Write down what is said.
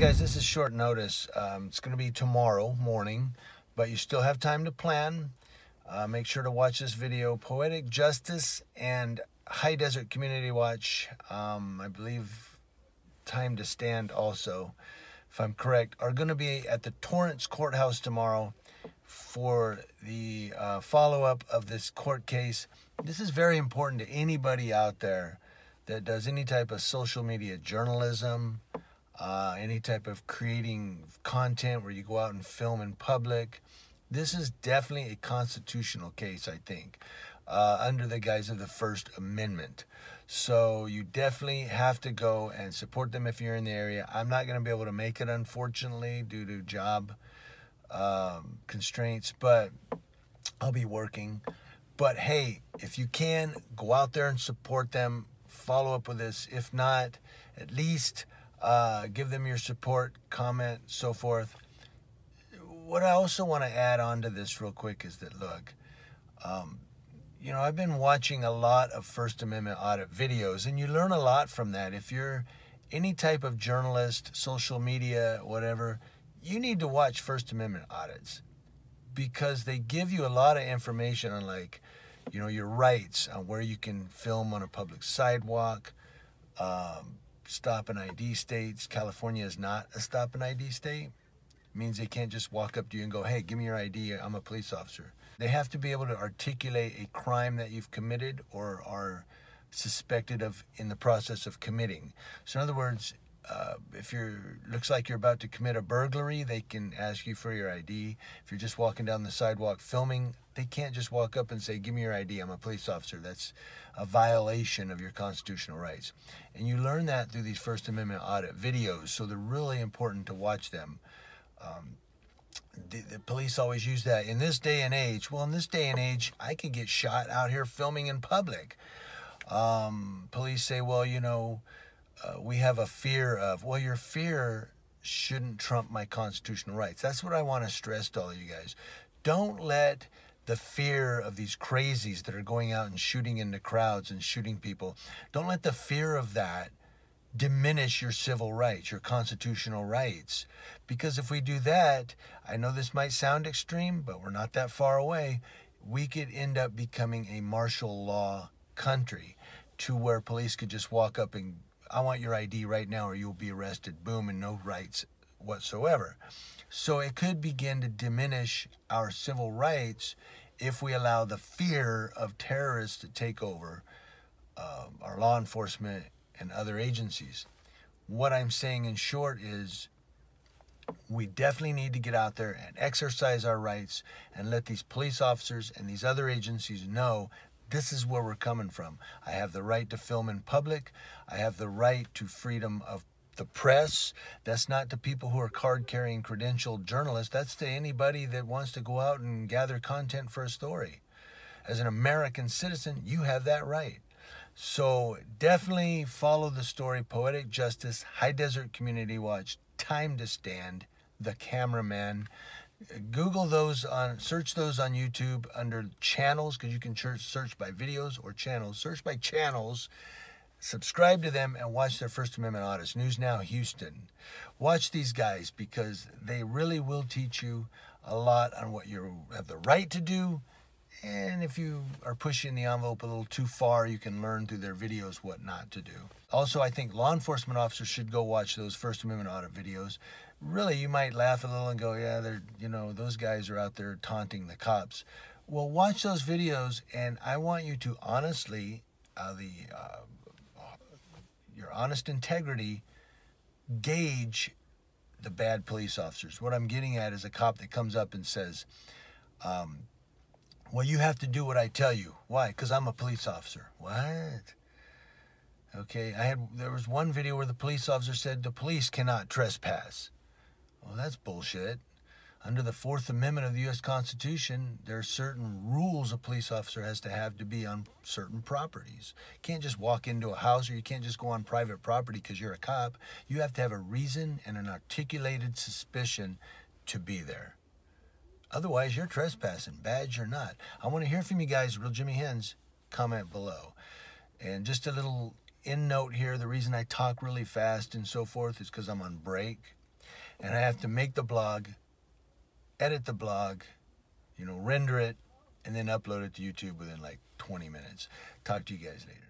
guys, this is short notice. It's going to be tomorrow morning, but you still have time to plan. Make sure to watch this video. Poetic Justice and High Desert Community Watch, I believe Time to Stand also, if I'm correct, are going to be at the Torrance Courthouse tomorrow for the follow-up of this court case. This is very important to anybody out there that does any type of social media journalism, any type of creating content where you go out and film in public. This is definitely a constitutional case, I think, under the guise of the First Amendment. So you definitely have to go and support them if you're in the area. I'm not going to be able to make it, unfortunately, due to job constraints, but I'll be working. But hey, if you can, go out there and support them. Follow up with this. If not, at least give them your support, comment, so forth. What I also want to add on to this real quick is that, look, you know, I've been watching a lot of First Amendment audit videos, and you learn a lot from that. If you're any type of journalist, social media, whatever, you need to watch First Amendment audits because they give you a lot of information on, like, you know, your rights on where you can film on a public sidewalk, stop and ID states. California is not a stop and ID state. It means they can't just walk up to you and go, hey, give me your ID, I'm a police officer. They have to be able to articulate a crime that you've committed or are suspected of in the process of committing. So in other words, if looks like you're about to commit a burglary, they can ask you for your ID. If you're just walking down the sidewalk filming, they can't just walk up and say, give me your ID, I'm a police officer. That's a violation of your constitutional rights. And you learn that through these First Amendment audit videos, so they're really important to watch them. The police always use that. In this day and age, well, in this day and age, I could get shot out here filming in public. Police say, well, you know, we have a fear of, well, your fear shouldn't trump my constitutional rights. That's what I want to stress to all of you guys. Don't let the fear of these crazies that are going out and shooting into crowds and shooting people, don't let the fear of that diminish your civil rights, your constitutional rights. Because if we do that, I know this might sound extreme, but we're not that far away, we could end up becoming a martial law country to where police could just walk up and, I want your ID right now or you'll be arrested, boom, and no rights whatsoever. So it could begin to diminish our civil rights if we allow the fear of terrorists to take over our law enforcement and other agencies. What I'm saying in short is we definitely need to get out there and exercise our rights and let these police officers and these other agencies know this is where we're coming from. I have the right to film in public. I have the right to freedom of the press. That's not to people who are card-carrying credentialed journalists. That's to anybody that wants to go out and gather content for a story. As an American citizen, you have that right. So definitely follow the story. Poetic Justice, High Desert Community Watch, Time to Stand, The Cameraman. Google those search those on YouTube under channels, because you can search by videos or channels. Search by channels, subscribe to them, and watch their First Amendment audits. News Now Houston. Watch these guys because they really will teach you a lot on what you have the right to do. And if you are pushing the envelope a little too far, you can learn through their videos what not to do. Also, I think law enforcement officers should go watch those First Amendment audit videos. Really, you might laugh a little and go, yeah, they're, you know, those guys are out there taunting the cops. Well, watch those videos, and I want you to honestly, your honest integrity, gauge the bad police officers. What I'm getting at is a cop that comes up and says, well, you have to do what I tell you. Why? Because I'm a police officer. What? Okay, there was one video where the police officer said the police cannot trespass. Well, that's bullshit. Under the Fourth Amendment of the U.S. Constitution, there are certain rules a police officer has to be on certain properties. You can't just walk into a house, or you can't just go on private property because you're a cop. You have to have a reason and an articulated suspicion to be there. Otherwise, you're trespassing, badge or not. I want to hear from you guys, Real Jimmy Hens. Comment below. And just a little end note here, the reason I talk really fast and so forth is because I'm on break. and I have to make the blog, edit the blog, render it, and then upload it to YouTube within like 20 minutes. Talk to you guys later.